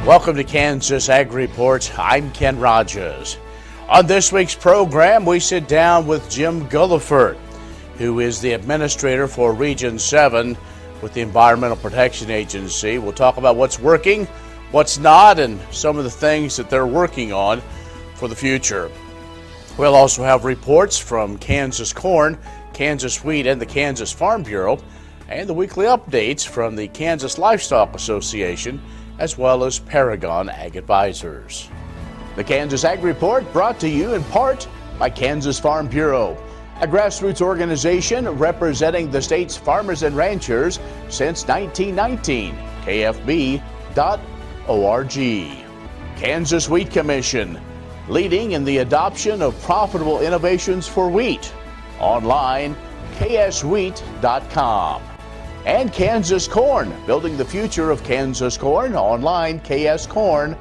Welcome to Kansas Ag Report. I'm Ken Rogers. On this week's program, we sit down with Jim Gulliford, who is the Administrator for Region 7 with the Environmental Protection Agency. We'll talk about what's working, what's not, and some of the things that they're working on for the future. We'll also have reports from Kansas Corn, Kansas Wheat, and the Kansas Farm Bureau, and the weekly updates from the Kansas Livestock Association, as well as Paragon Ag Advisors. The Kansas Ag Report brought to you in part by Kansas Farm Bureau, a grassroots organization representing the state's farmers and ranchers since 1919, kfb.org. Kansas Wheat Commission, leading in the adoption of profitable innovations for wheat. Online, kswheat.com. And Kansas Corn, building the future of Kansas corn. Online, kscorn.com.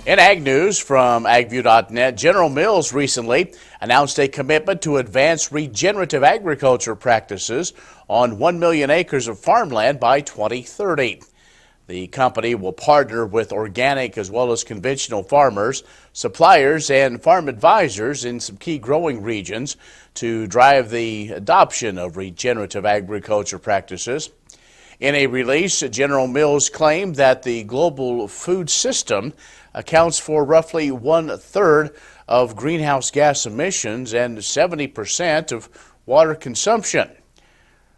In ag news from agview.net, General Mills recently announced a commitment to advance regenerative agriculture practices on 1 million acres of farmland by 2030. The company will partner with organic as well as conventional farmers, suppliers, and farm advisors in some key growing regions to drive the adoption of regenerative agriculture practices. In a release, General Mills claimed that the global food system accounts for roughly 1/3 of greenhouse gas emissions and 70% of water consumption.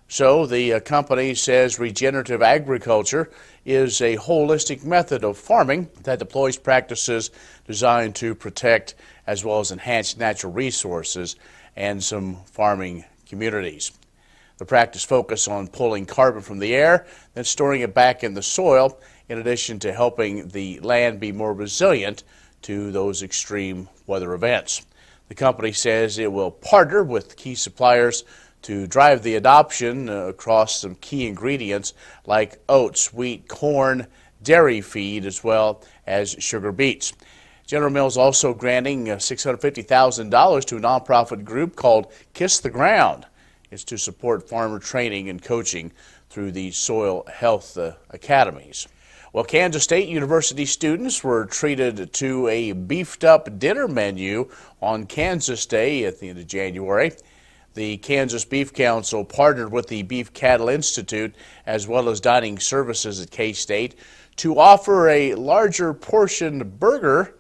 So the company says regenerative agriculture is a holistic method of farming that deploys practices designed to protect as well as enhance natural resources and some farming communities. The practice focuses on pulling carbon from the air, then storing it back in the soil, in addition to helping the land be more resilient to those extreme weather events. The company says it will partner with key suppliers to drive the adoption across some key ingredients like oats, wheat, corn, dairy feed, as well as sugar beets. General Mills also granting $650,000 to a nonprofit group called Kiss the Ground. It's to support farmer training and coaching through the soil health academies. Well, Kansas State University students were treated to a beefed-up dinner menu on Kansas Day at the end of January. The Kansas Beef Council partnered with the Beef Cattle Institute as well as dining services at K-State to offer a larger portion burger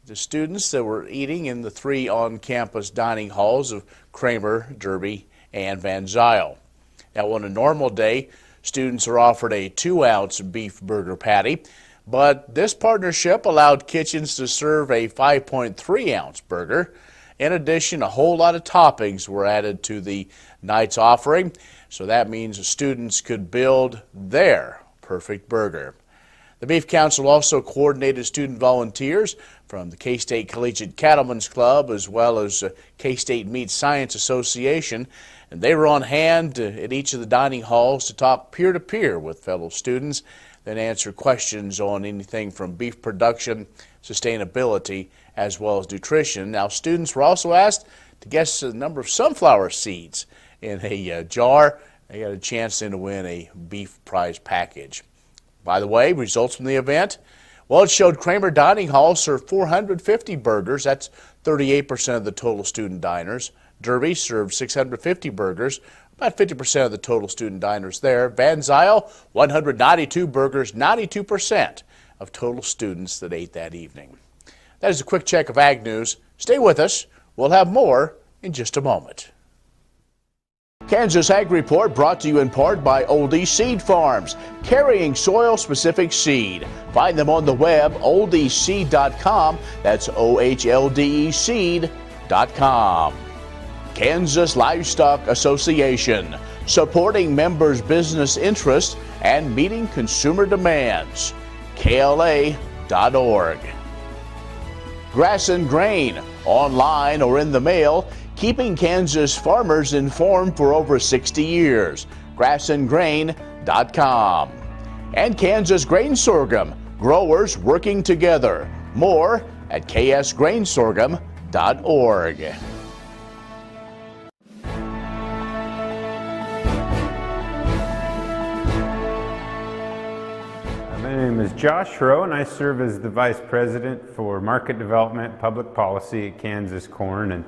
to students that were eating in the 3 on-campus dining halls of Kramer, Derby, and Van Zyl. Now, on a normal day, students are offered a 2-ounce beef burger patty, but this partnership allowed kitchens to serve a 5.3-ounce burger. In addition, a whole lot of toppings were added to the night's offering, so that means students could build their perfect burger. The Beef Council also coordinated student volunteers from the K-State Collegiate Cattlemen's Club as well as K-State Meat Science Association, and they were on hand at each of the dining halls to talk peer-to-peer with fellow students, then answer questions on anything from beef production, sustainability, as well as nutrition. Now, students were also asked to guess the number of sunflower seeds in a jar. They got a chance then to win a beef prize package. By the way, results from the event, well, it showed Kramer Dining Hall served 450 burgers. That's 38% of the total student diners. Derby served 650 burgers, about 50% of the total student diners there. Van Zyl, 192 burgers, 92% of total students that ate that evening. That is a quick check of Ag News. Stay with us. We'll have more in just a moment. Kansas Ag Report brought to you in part by Oldie Seed Farms, carrying soil-specific seed. Find them on the web, oldieseed.com. That's OHLDE seed.com. Kansas Livestock Association, supporting members' business interests and meeting consumer demands. KLA.org. Grass and Grain, online or in the mail, keeping Kansas farmers informed for over 60 years. Grassandgrain.com. And Kansas Grain Sorghum, growers working together. More at ksgrainsorghum.org. name is Josh Rowe, and I serve as the Vice President for Market Development Public Policy at Kansas Corn. And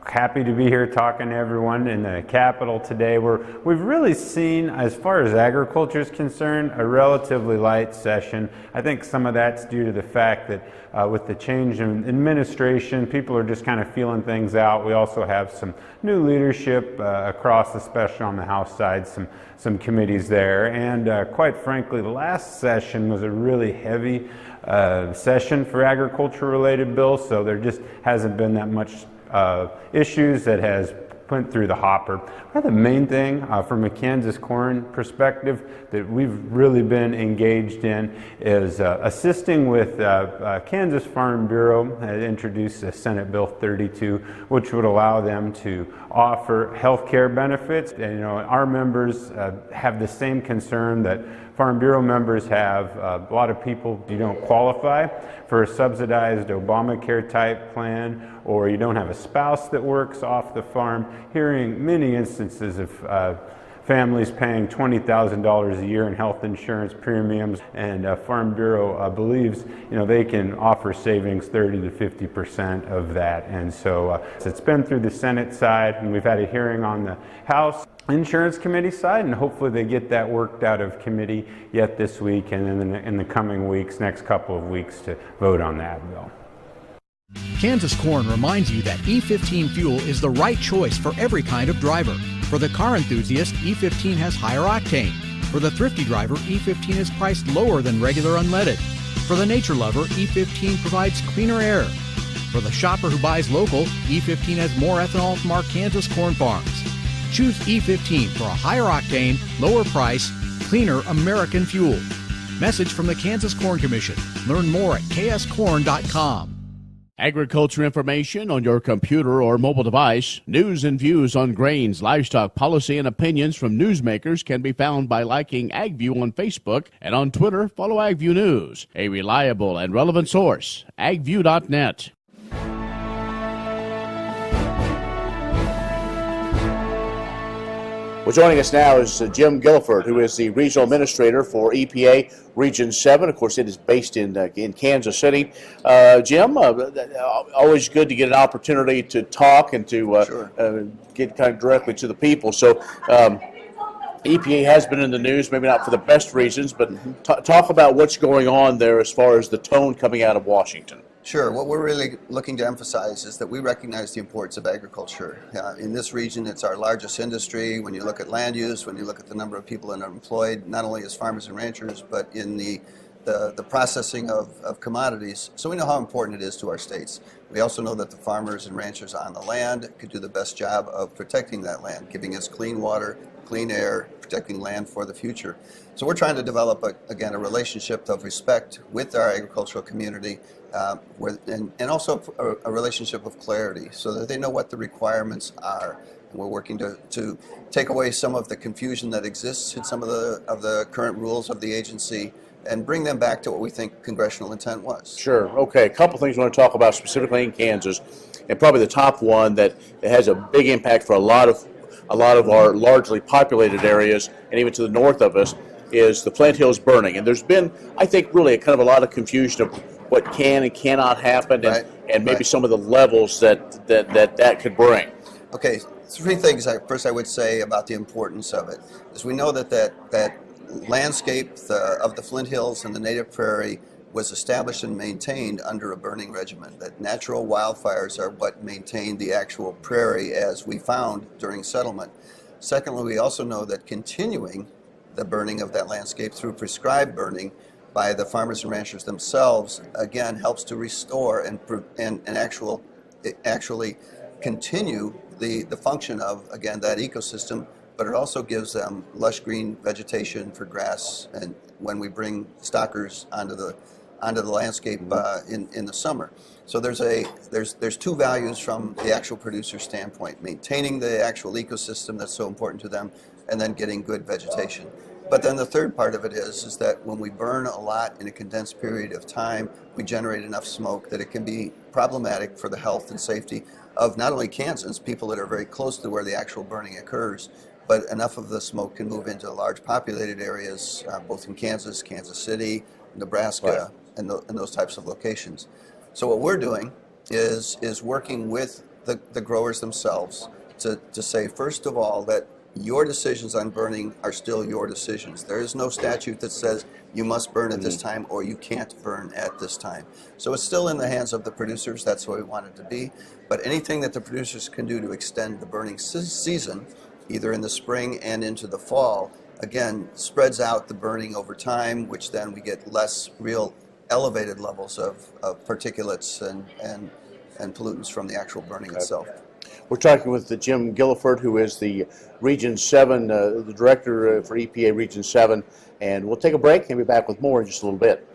happy to be here talking to everyone in the Capitol today. We've really seen, as far as agriculture is concerned, a relatively light session. I think some of that's due to the fact that with the change in administration, people are just kind of feeling things out. We also have some new leadership across, especially on the House side, some committees there. And quite frankly, the last session was a really heavy session for agriculture-related bills, so there just hasn't been that much issues that has went through the hopper. The main thing from a Kansas Corn perspective that we've really been engaged in is assisting with Kansas Farm Bureau had introduced Senate Bill 32, which would allow them to offer health care benefits. And our members have the same concern that Farm Bureau members have. A lot of people, you don't qualify for a subsidized Obamacare type plan, or you don't have a spouse that works off the farm. Hearing many instances of families paying $20,000 a year in health insurance premiums, and Farm Bureau believes they can offer savings 30 to 50% of that. And so it's been through the Senate side, and we've had a hearing on the House Insurance Committee side, and hopefully they get that worked out of committee yet this week, and then in the coming weeks, next couple of weeks, to vote on that bill. Kansas Corn reminds you that E15 fuel is the right choice for every kind of driver. For the car enthusiast, E15 has higher octane. For the thrifty driver, E15 is priced lower than regular unleaded. For the nature lover, E15 provides cleaner air. For the shopper who buys local, E15 has more ethanol from our Kansas corn farms. Choose E15 for a higher octane, lower price, cleaner American fuel. Message from the Kansas Corn Commission. Learn more at kscorn.com. Agriculture information on your computer or mobile device. News and views on grains, livestock, policy, and opinions from newsmakers can be found by liking AgView on Facebook, and on Twitter, follow AgView News, a reliable and relevant source. agview.net. Well, joining us now is Jim Gulliford, who is the Regional Administrator for EPA Region 7. Of course, it is based in Kansas City. Jim, always good to get an opportunity to talk and to get kind of directly to the people. So EPA has been in the news, maybe not for the best reasons, but talk about what's going on there as far as the tone coming out of Washington. Sure. What we're really looking to emphasize is that we recognize the importance of agriculture. In this region, it's our largest industry. When you look at land use, when you look at the number of people that are employed, not only as farmers and ranchers, but in the processing of commodities. So we know how important it is to our states. We also know that the farmers and ranchers on the land could do the best job of protecting that land, giving us clean water, clean air, protecting land for the future. So we're trying to develop, a relationship of respect with our agricultural community, and also a relationship of clarity so that they know what the requirements are. And we're working to take away some of the confusion that exists in some of the current rules of the agency and bring them back to what we think congressional intent was. Sure. Okay. A couple things we want to talk about specifically in Kansas, and probably the top one that has a big impact for a lot of our largely populated areas, and even to the north of us, is the Flint Hills burning. And there's been, I think, really a lot of confusion of what can and cannot happen, and maybe some of the levels that could bring. Okay, three things first I would say about the importance of it is we know that landscape of the Flint Hills and the native prairie was established and maintained under a burning regimen, that natural wildfires are what maintained the actual prairie as we found during settlement. Secondly, we also know that continuing the burning of that landscape through prescribed burning by the farmers and ranchers themselves, again, helps to restore and actually continue the function of, again, that ecosystem, but it also gives them lush green vegetation for grass, and when we bring stockers onto the landscape in the summer. So there's two values from the actual producer standpoint: maintaining the actual ecosystem that's so important to them, and then getting good vegetation. But then the third part of it is that when we burn a lot in a condensed period of time, we generate enough smoke that it can be problematic for the health and safety of not only Kansans, people that are very close to where the actual burning occurs, but enough of the smoke can move into large populated areas, both in Kansas, Kansas City, Nebraska, and those types of locations. So what we're doing is working with the growers themselves to say, first of all, that your decisions on burning are still your decisions. There is no statute that says you must burn at this time or you can't burn at this time. So it's still in the hands of the producers. That's what we want it to be. But anything that the producers can do to extend the burning season, either in the spring and into the fall, again, spreads out the burning over time, which then we get less real elevated levels of particulates and pollutants from the actual burning itself. We're talking with Jim Gulliford, who is the Region 7, the Director for EPA Region 7, and we'll take a break and be back with more in just a little bit.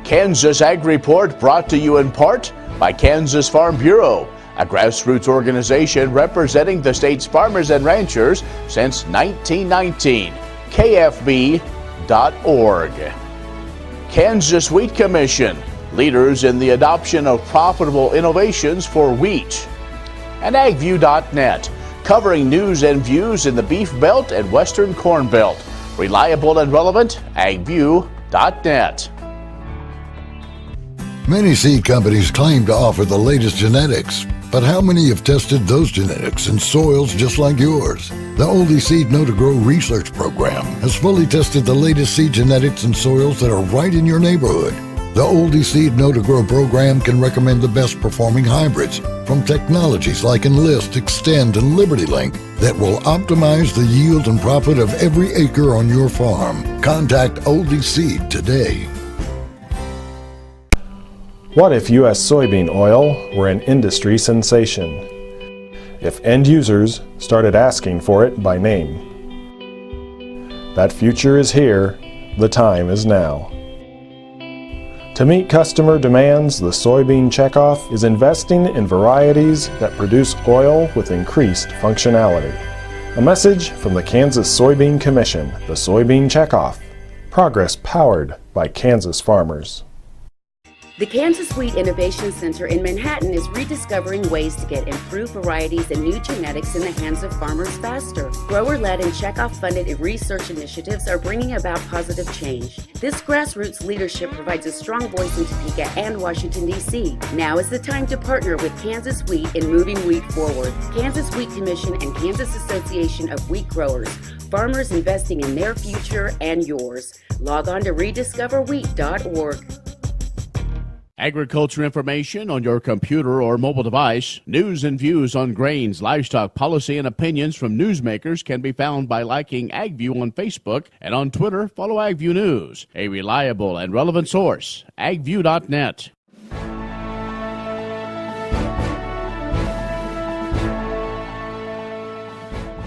Kansas Ag Report brought to you in part by Kansas Farm Bureau, a grassroots organization representing the state's farmers and ranchers since 1919. KFB.org. Kansas Wheat Commission, leaders in the adoption of profitable innovations for wheat. And AgView.net, covering news and views in the Beef Belt and Western Corn Belt. Reliable and relevant, AgView.net. Many seed companies claim to offer the latest genetics, but how many have tested those genetics in soils just like yours? The Oldie Seed Know to Grow research program has fully tested the latest seed genetics in soils that are right in your neighborhood. The Oldie Seed Know to Grow program can recommend the best performing hybrids from technologies like Enlist, Extend, and Liberty Link that will optimize the yield and profit of every acre on your farm. Contact Oldie Seed today. What if U.S. soybean oil were an industry sensation? If end users started asking for it by name? That future is here. The time is now. To meet customer demands, the Soybean Checkoff is investing in varieties that produce oil with increased functionality. A message from the Kansas Soybean Commission, the Soybean Checkoff. Progress powered by Kansas farmers. The Kansas Wheat Innovation Center in Manhattan is rediscovering ways to get improved varieties and new genetics in the hands of farmers faster. Grower-led and checkoff-funded research initiatives are bringing about positive change. This grassroots leadership provides a strong voice in Topeka and Washington, D.C. Now is the time to partner with Kansas Wheat in moving wheat forward. Kansas Wheat Commission and Kansas Association of Wheat Growers. Farmers investing in their future and yours. Log on to rediscoverwheat.org. Agriculture information on your computer or mobile device. News and views on grains, livestock, policy, and opinions from newsmakers can be found by liking AgView on Facebook, and on Twitter, follow AgView News, a reliable and relevant source. AgView.net.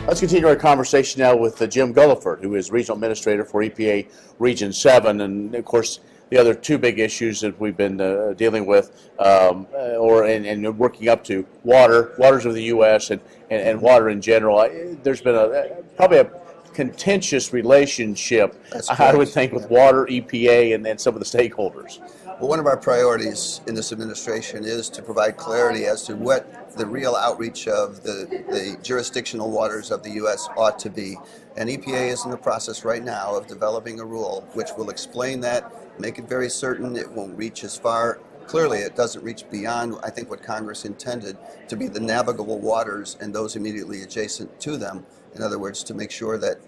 Let's continue our conversation now with Jim Gulliford, who is Regional Administrator for EPA Region 7, and of course, the other two big issues that we've been dealing with and working up to, waters of the U.S. and water in general. There's been probably a contentious relationship, I would think, with water, EPA, and some of the stakeholders. Well, one of our priorities in this administration is to provide clarity as to what the real outreach of the jurisdictional waters of the U.S. ought to be. And EPA is in the process right now of developing a rule which will explain that, make it very certain it won't reach as far. Clearly, it doesn't reach beyond, I think, what Congress intended to be the navigable waters and those immediately adjacent to them. In other words, to make sure that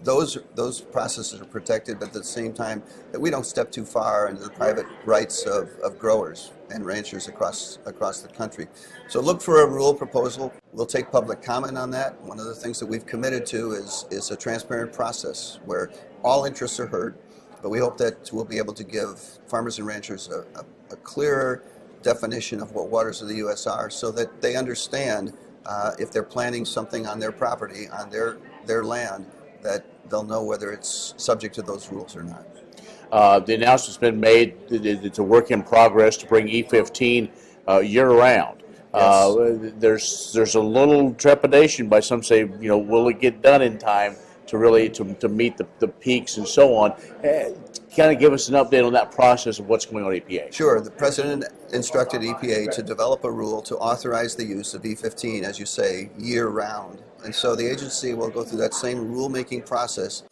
those processes are protected, but at the same time that we don't step too far into the private rights of growers and ranchers across the country. So look for a rule proposal. We'll take public comment on that. One of the things that we've committed to is a transparent process where all interests are heard, but we hope that we'll be able to give farmers and ranchers a clearer definition of what waters of the U.S. are, so that they understand if they're planting something on their property, on their land, that they'll know whether it's subject to those rules or not. The announcement's been made. It's a work in progress to bring E15 year-round. Yes. There's a little trepidation by some say, will it get done in time to really to meet the peaks and so on. kind of give us an update on that process of what's going on at EPA? Sure. The President instructed EPA to develop a rule to authorize the use of E15, as you say, year-round. And so the agency will go through that same rulemaking process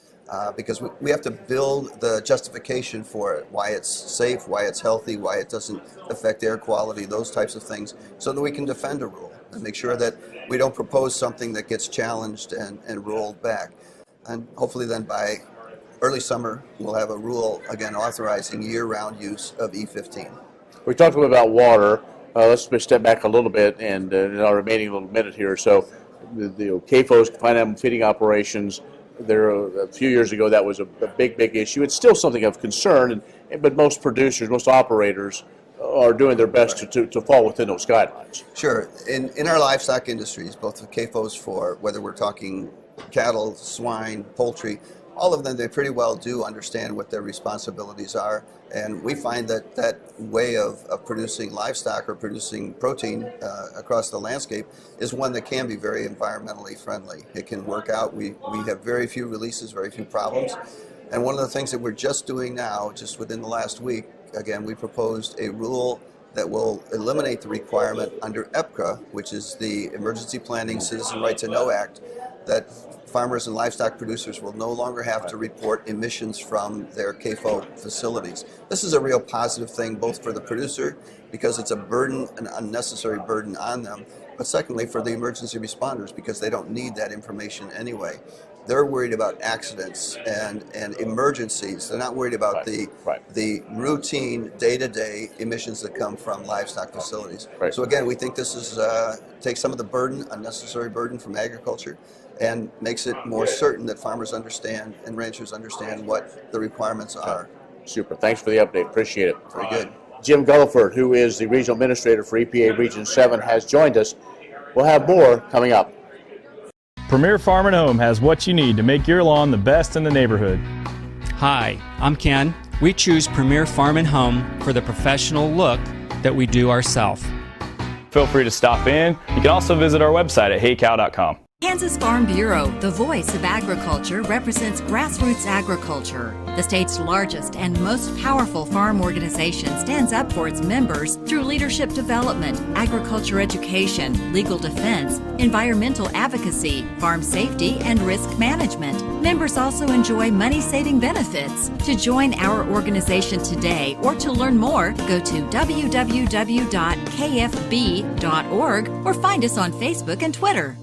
because we have to build the justification for it, why it's safe, why it's healthy, why it doesn't affect air quality, those types of things, so that we can defend a rule and make sure that we don't propose something that gets challenged and rolled back. And hopefully then by early summer, we'll have a rule, again, authorizing year-round use of E15. We talked a little about water. Let's step back a little bit, and in our remaining little minute here. So the CAFO's, confined animal feeding operations, there a few years ago that was a big issue. It's still something of concern, but most producers, most operators are doing their best to fall within those guidelines. Sure. In our livestock industries, both the CAFOs for whether we're talking cattle, swine, poultry, all of them, they pretty well do understand what their responsibilities are. And we find that that way of producing livestock or producing protein across the landscape is one that can be very environmentally friendly. It can work out. We have very few releases, very few problems. And one of the things that we're just doing now, just within the last week, again, we proposed a rule that will eliminate the requirement under EPA, which is the Emergency Planning Citizen Right to Know Act, that farmers and livestock producers will no longer have to report emissions from their CAFO facilities. This is a real positive thing, both for the producer, because it's a burden, an unnecessary burden on them, but secondly for the emergency responders, because they don't need that information anyway. They're worried about accidents and emergencies. They're not worried about the routine, day-to-day emissions that come from livestock facilities. Right. So again, we think this is takes some of the burden, unnecessary burden from agriculture, and makes it more certain that farmers understand and ranchers understand what the requirements are. Super. Thanks for the update. Appreciate it. Very good. Jim Gulliford, who is the Regional Administrator for EPA Region 7, has joined us. We'll have more coming up. Premier Farm and Home has what you need to make your lawn the best in the neighborhood. Hi, I'm Ken. We choose Premier Farm and Home for the professional look that we do ourselves. Feel free to stop in. You can also visit our website at heycow.com. Kansas Farm Bureau, the voice of agriculture, represents grassroots agriculture. The state's largest and most powerful farm organization stands up for its members through leadership development, agriculture education, legal defense, environmental advocacy, farm safety, and risk management. Members also enjoy money-saving benefits. To join our organization today or to learn more, go to www.kfb.org or find us on Facebook and Twitter.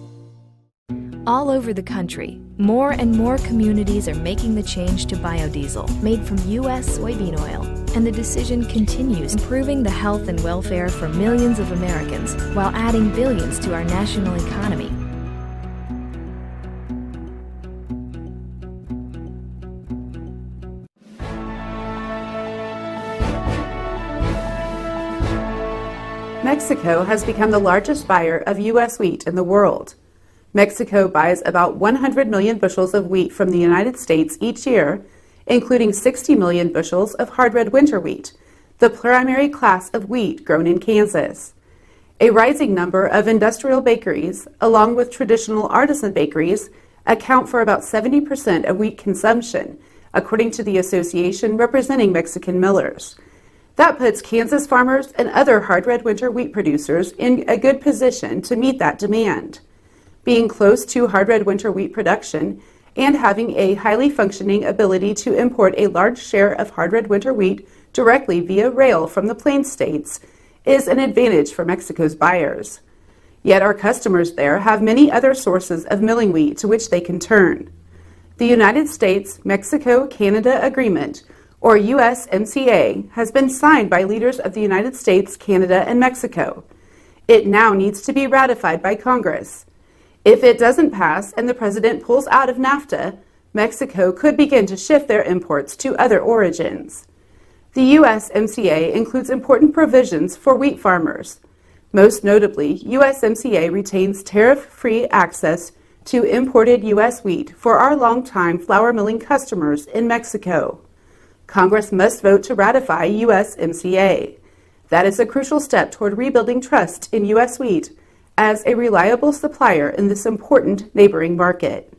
All over the country, more and more communities are making the change to biodiesel made from U.S. soybean oil. And the decision continues, improving the health and welfare for millions of Americans while adding billions to our national economy. Mexico has become the largest buyer of U.S. wheat in the world. Mexico buys about 100 million bushels of wheat from the United States each year, including 60 million bushels of hard red winter wheat, the primary class of wheat grown in Kansas. A rising number of industrial bakeries, along with traditional artisan bakeries, account for about 70% of wheat consumption, according to the association representing Mexican millers. That puts Kansas farmers and other hard red winter wheat producers in a good position to meet that demand. Being close to hard red winter wheat production and having a highly functioning ability to import a large share of hard red winter wheat directly via rail from the Plains states is an advantage for Mexico's buyers. Yet our customers there have many other sources of milling wheat to which they can turn. The United States-Mexico-Canada Agreement, or USMCA, has been signed by leaders of the United States, Canada, and Mexico. It now needs to be ratified by Congress. If it doesn't pass and the president pulls out of NAFTA, Mexico could begin to shift their imports to other origins. The USMCA includes important provisions for wheat farmers. Most notably, USMCA retains tariff-free access to imported U.S. wheat for our longtime flour milling customers in Mexico. Congress must vote to ratify USMCA. That is a crucial step toward rebuilding trust in U.S. wheat as a reliable supplier in this important neighboring market.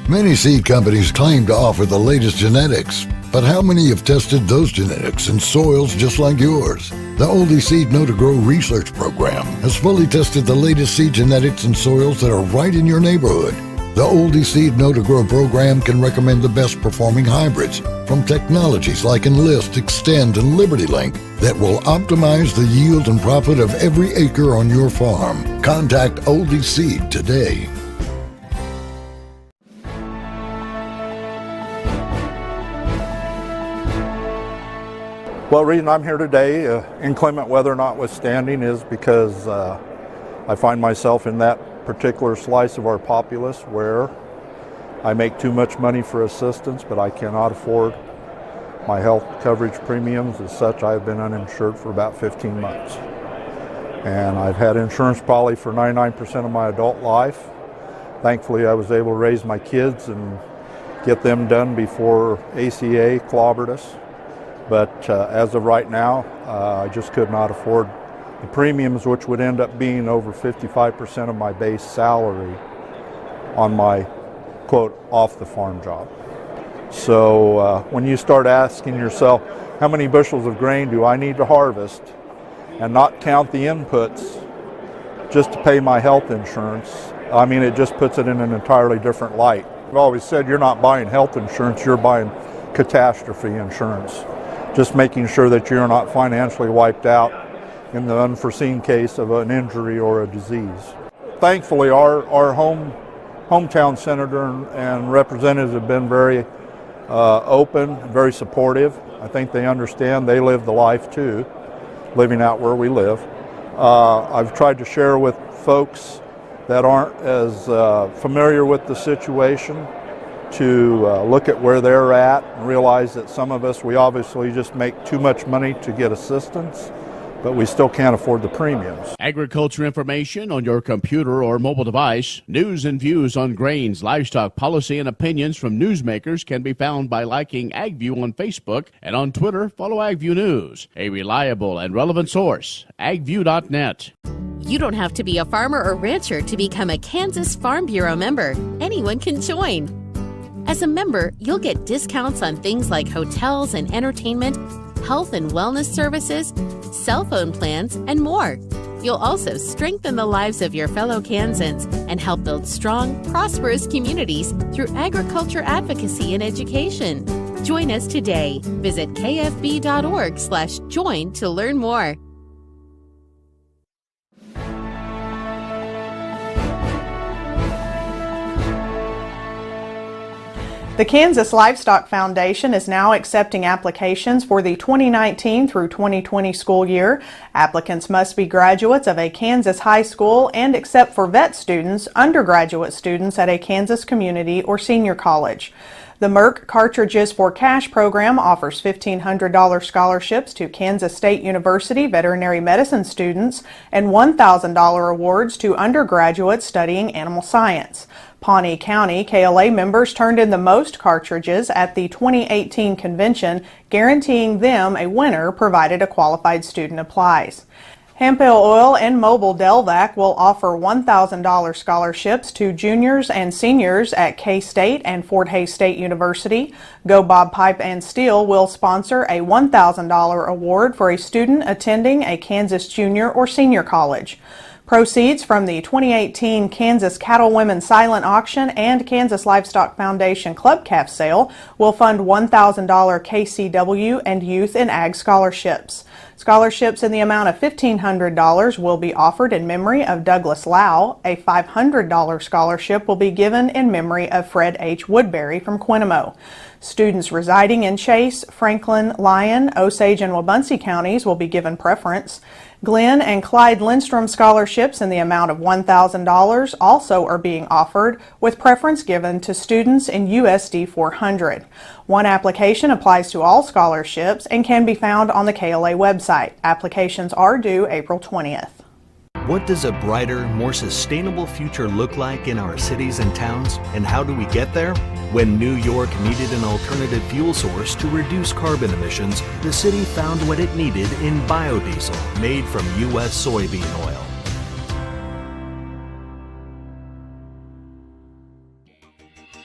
Many seed companies claim to offer the latest genetics, But how many have tested those genetics in soils just like yours? The Oldie Seed Know to Grow research program has fully tested the latest seed genetics in soils that are right in your neighborhood. The Oldie Seed Know to Grow program can recommend the best performing hybrids from technologies like Enlist, Extend, and Liberty Link that will optimize the yield and profit of every acre on your farm. Contact Oldie Seed today. Well, the reason I'm here today, inclement weather notwithstanding, is because I find myself in that particular slice of our populace where I make too much money for assistance, but I cannot afford my health coverage premiums. As such, I've been uninsured for about 15 months. And I've had insurance probably for 99% of my adult life. Thankfully, I was able to raise my kids and get them done before ACA clobbered us. But as of right now, I just could not afford the premiums, which would end up being over 55% of my base salary on my, quote, off the farm job. So when you start asking yourself, how many bushels of grain do I need to harvest and not count the inputs just to pay my health insurance, I mean, it just puts it in an entirely different light. I've always said you're not buying health insurance, you're buying catastrophe insurance. Just making sure that you're not financially wiped out in the unforeseen case of an injury or a disease. Thankfully, our hometown senator and representatives have been very open, very supportive. I think they understand they live the life too, living out where we live. I've tried to share with folks that aren't as familiar with the situation to look at where they're at and realize that some of us, we obviously just make too much money to get assistance, but we still can't afford the premiums. Agriculture information on your computer or mobile device, news and views on grains, livestock, policy, and opinions from newsmakers can be found by liking AgView on Facebook, and on Twitter, follow AgView News, a reliable and relevant source, agview.net. You don't have to be a farmer or rancher to become a Kansas Farm Bureau member. Anyone can join. As a member, you'll get discounts on things like hotels and entertainment, health and wellness services, cell phone plans, and more. You'll also strengthen the lives of your fellow Kansans and help build strong, prosperous communities through agriculture advocacy and education. Join us today. Visit kfb.org/join to learn more. The Kansas Livestock Foundation is now accepting applications for the 2019 through 2020 school year. Applicants must be graduates of a Kansas high school and, except for vet students, undergraduate students at a Kansas community or senior college. The Merck Cartridges for Cash program offers $1,500 scholarships to Kansas State University veterinary medicine students and $1,000 awards to undergraduates studying animal science. Pawnee County KLA members turned in the most cartridges at the 2018 convention, guaranteeing them a winner provided a qualified student applies. Hempel Oil and Mobile Delvac will offer $1,000 scholarships to juniors and seniors at K-State and Fort Hays State University. Go Bob Pipe and Steel will sponsor a $1,000 award for a student attending a Kansas junior or senior college. Proceeds from the 2018 Kansas Cattlewomen Silent Auction and Kansas Livestock Foundation Club Calf Sale will fund $1,000 KCW and Youth in Ag scholarships. Scholarships in the amount of $1,500 will be offered in memory of Douglas Lau. A $500 scholarship will be given in memory of Fred H. Woodbury from Quennemo. Students residing in Chase, Franklin, Lyon, Osage, and Wabaunsee counties will be given preference. Glenn and Clyde Lindstrom scholarships in the amount of $1,000 also are being offered, with preference given to students in USD 400. One application applies to all scholarships and can be found on the KLA website. Applications are due April 20th. What does a brighter, more sustainable future look like in our cities and towns, and how do we get there? When New York needed an alternative fuel source to reduce carbon emissions, the city found what it needed in biodiesel made from U.S. soybean oil.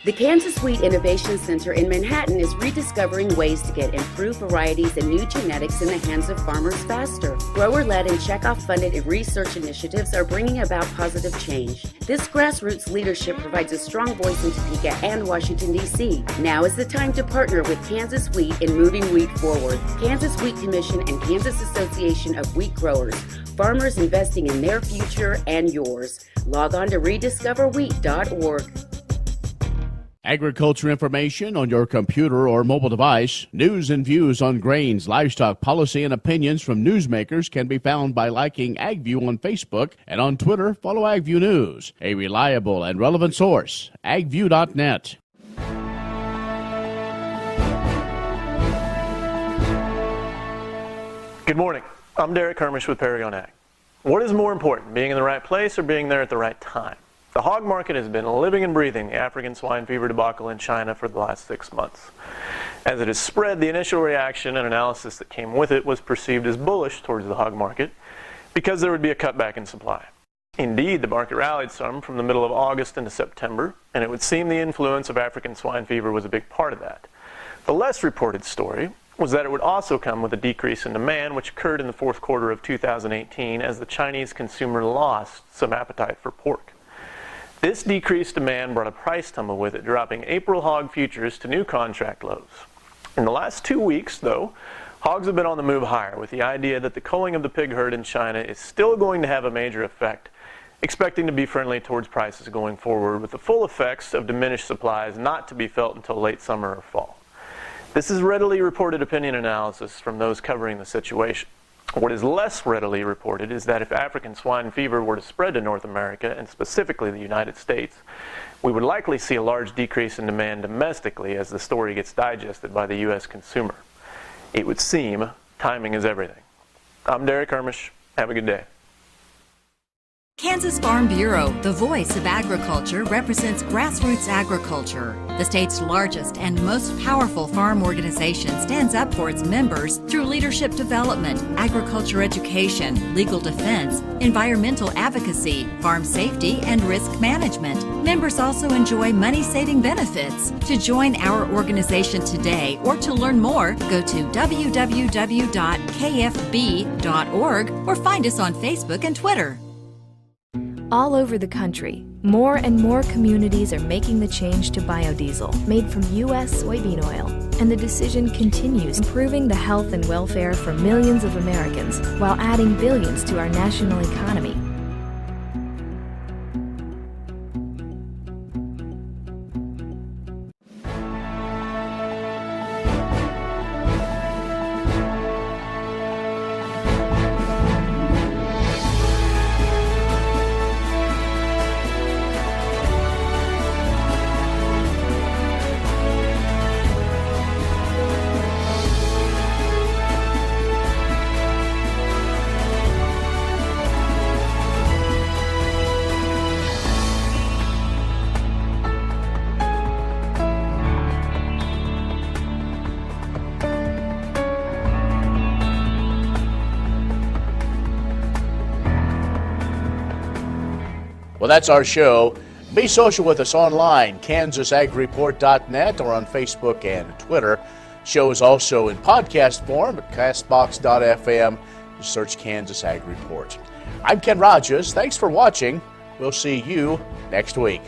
The Kansas Wheat Innovation Center in Manhattan is rediscovering ways to get improved varieties and new genetics in the hands of farmers faster. Grower-led and checkoff-funded research initiatives are bringing about positive change. This grassroots leadership provides a strong voice in Topeka and Washington, D.C. Now is the time to partner with Kansas Wheat in moving wheat forward. Kansas Wheat Commission and Kansas Association of Wheat Growers. Farmers investing in their future and yours. Log on to rediscoverwheat.org. Agriculture information on your computer or mobile device. News and views on grains, livestock, policy, and opinions from newsmakers can be found by liking AgView on Facebook, and on Twitter, follow AgView News. A reliable and relevant source, agview.net. Good morning. I'm Derek Hermish with Paragon Ag. What is more important, being in the right place or being there at the right time? The hog market has been living and breathing the African swine fever debacle in China for the last 6 months. As it has spread, the initial reaction and analysis that came with it was perceived as bullish towards the hog market because there would be a cutback in supply. Indeed, the market rallied some from the middle of August into September, and it would seem the influence of African swine fever was a big part of that. The less reported story was that it would also come with a decrease in demand, which occurred in the fourth quarter of 2018 as the Chinese consumer lost some appetite for pork. This decreased demand brought a price tumble with it, dropping April hog futures to new contract lows. In the last 2 weeks, though, hogs have been on the move higher, with the idea that the culling of the pig herd in China is still going to have a major effect, expecting to be friendly towards prices going forward, with the full effects of diminished supplies not to be felt until late summer or fall. This is readily reported opinion analysis from those covering the situation. What is less readily reported is that if African swine fever were to spread to North America, and specifically the United States, we would likely see a large decrease in demand domestically as the story gets digested by the U.S. consumer. It would seem timing is everything. I'm Derek Hermish. Have a good day. Kansas Farm Bureau, the voice of agriculture, represents grassroots agriculture. The state's largest and most powerful farm organization stands up for its members through leadership development, agriculture education, legal defense, environmental advocacy, farm safety, and risk management. Members also enjoy money-saving benefits. To join our organization today or to learn more, go to www.kfb.org or find us on Facebook and Twitter. All over the country, more and more communities are making the change to biodiesel made from U.S. soybean oil, and the decision continues improving the health and welfare for millions of Americans while adding billions to our national economy. Well, that's our show. Be social with us online, KansasAgReport.net, or on Facebook and Twitter. Show is also in podcast form at castbox.fm. Just search Kansas Ag Report. I'm Ken Rogers. Thanks for watching. We'll see you next week.